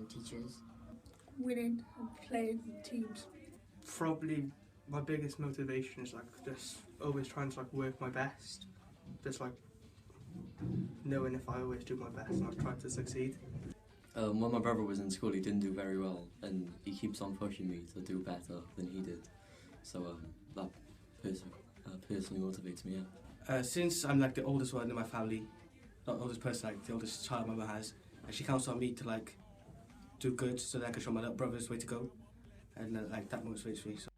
and teachers. Winning and playing in teams. Probably my biggest motivation is like just always trying to like work my best. Just like knowing if I always do my best and I try to succeed. When my brother was in school, he didn't do very well, and he keeps on pushing me to do better than he did. So that personally motivates me. Yeah. Since I'm like the oldest one in my family, not the oldest person, like the oldest child my mother has, and she counts on me to like do good so that I can show my little brothers the way to go, and like that motivates me. So.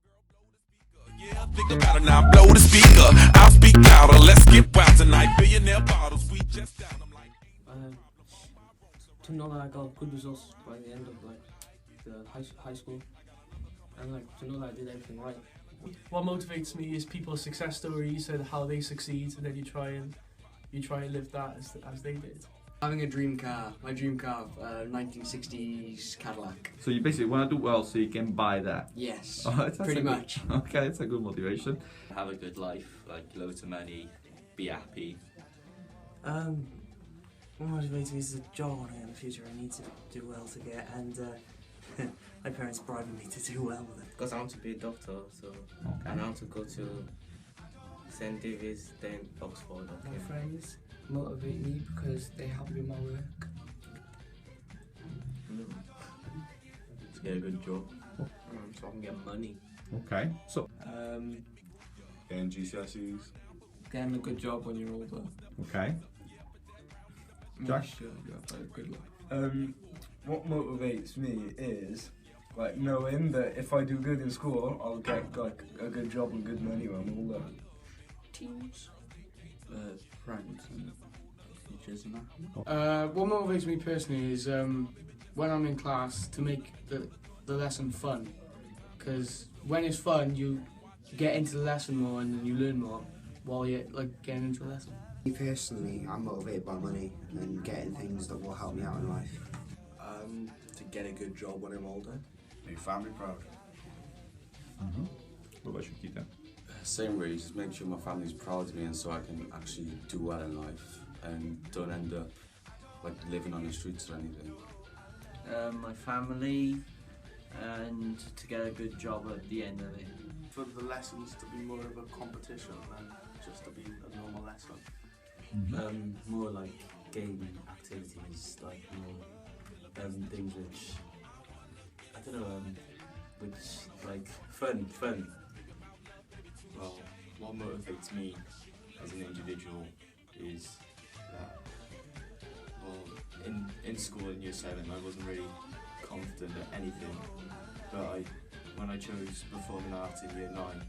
Yeah, think about it now. Blow the speaker. I'll speak louder. Let's get wild tonight. Billionaire bottles. We just down. I'm like. To know that I got good results by the end of like the high school, and like to know that I did everything right. What motivates me is people's success stories and how they succeed, and then you try and live that as they did. Having a dream car, my dream car, 1960s Cadillac. So you basically want to do well so you can buy that? Yes, pretty much. Okay, it's a good motivation. Have a good life, like loads of money, be happy. What motivates me is a job I want in the future I need to do well to get, and my parents bribing me to do well with it. Because I want to be a doctor, so and I want to go to St. David's, then Oxford. My friends motivate me because they help me in my work. To get a good job, so I can get money. Okay, so getting GCSEs. Getting a good job when you're older. Okay. Make sure you have a good life. What motivates me is like knowing that if I do good in school, I'll get like a good job and good money when I'm older. Teams. Friends and teachers and that. What motivates me personally is when I'm in class to make the lesson fun, because when it's fun you get into the lesson more and you learn more while you're like getting into the lesson. Me personally, I'm motivated by money and getting things that will help me out in life. To get a good job when I'm older. Make family proud. What about you, Keita? Same way, just make sure my family's proud of me and so I can actually do well in life and don't end up like living on the streets or anything. My family and to get a good job at the end of it. For the lessons to be more of a competition than just to be a normal lesson. More like gaming activities, like more things which I don't know, which like fun. Well, what motivates me as an individual is that, well, in school in year 7 I wasn't really confident at anything, but when I chose performing arts in year 9,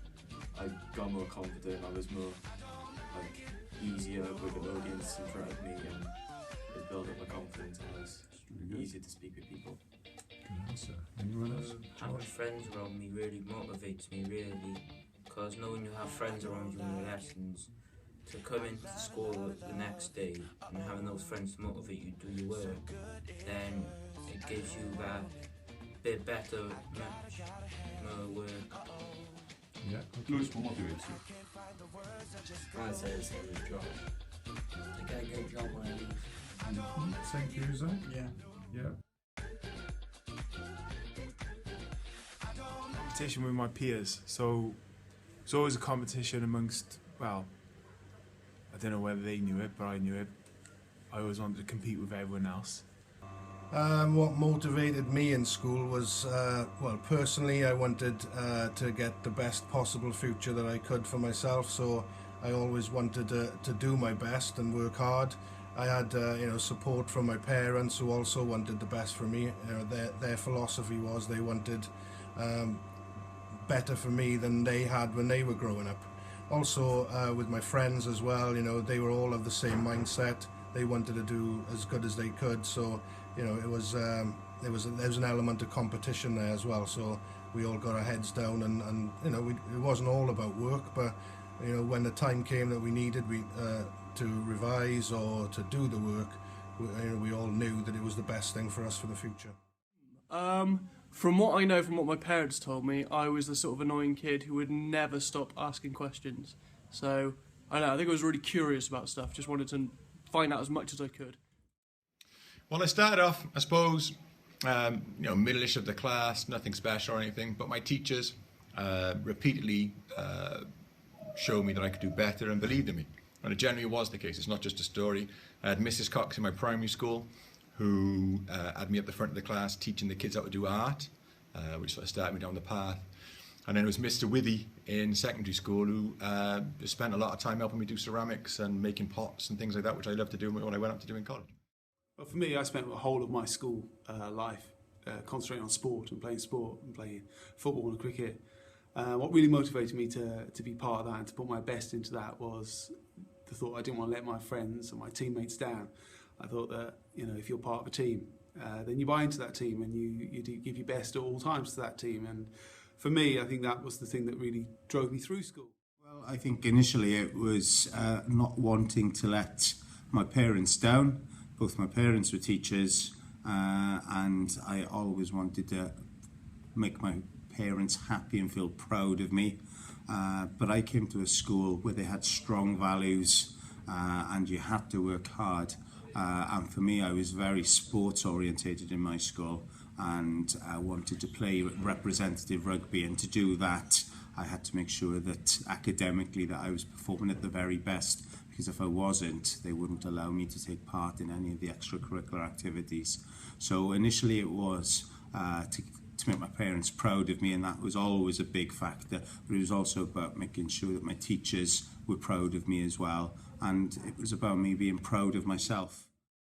I got more confident. I was more like easier with an audience in front of me, and it built up my confidence, and it was easier to speak with people. Good answer. Anyone else? Having friends around me really motivates me, really, because knowing you have friends around you in your lessons, to come into school the next day and having those friends to motivate you to do your work, then it gives you that bit better work. Yeah. Lewis, what motivates you? I'd say it's a good job. To get a good job when I leave. Thank you, Zach. Yeah. Competition with my peers, so it's always a competition amongst, well, I don't know whether they knew it, but I knew it. I always wanted to compete with everyone else. What motivated me in school was, well, personally I wanted to get the best possible future that I could for myself, so I always wanted to do my best and work hard. I had support from my parents who also wanted the best for me. Their philosophy was they wanted better for me than they had when they were growing up. Also with my friends as well, they were all of the same mindset. They wanted to do as good as they could, so there was an element of competition there as well. So we all got our heads down, and it wasn't all about work, but when the time came that we needed to revise or to do the work, we all knew that it was the best thing for us for the future. From what I know, from what my parents told me, I was the sort of annoying kid who would never stop asking questions. So I think I was really curious about stuff. Just wanted to find out as much as I could. Well, I started off, I suppose, middle-ish of the class, nothing special or anything, but my teachers repeatedly showed me that I could do better and believed in me. And it generally was the case. It's not just a story. I had Mrs. Cox in my primary school who had me at the front of the class teaching the kids how to do art, which sort of started me down the path. And then it was Mr. Withy in secondary school who spent a lot of time helping me do ceramics and making pots and things like that, which I loved to do when I went up to do in college. Well, for me, I spent the whole of my school life concentrating on sport and playing football and cricket. What really motivated me to be part of that and to put my best into that was the thought I didn't want to let my friends and my teammates down. I thought that if you're part of a team, then you buy into that team and you do give your best at all times to that team. And for me, I think that was the thing that really drove me through school. Well, I think initially it was not wanting to let my parents down. Both my parents were teachers, and I always wanted to make my parents happy and feel proud of me. But I came to a school where they had strong values and you had to work hard. And for me, I was very sports orientated in my school, and I wanted to play representative rugby, and to do that I had to make sure that academically that I was performing at the very best, because if I wasn't, they wouldn't allow me to take part in any of the extracurricular activities. So initially it was to make my parents proud of me, and that was always a big factor, but it was also about making sure that my teachers were proud of me as well, and it was about me being proud of myself.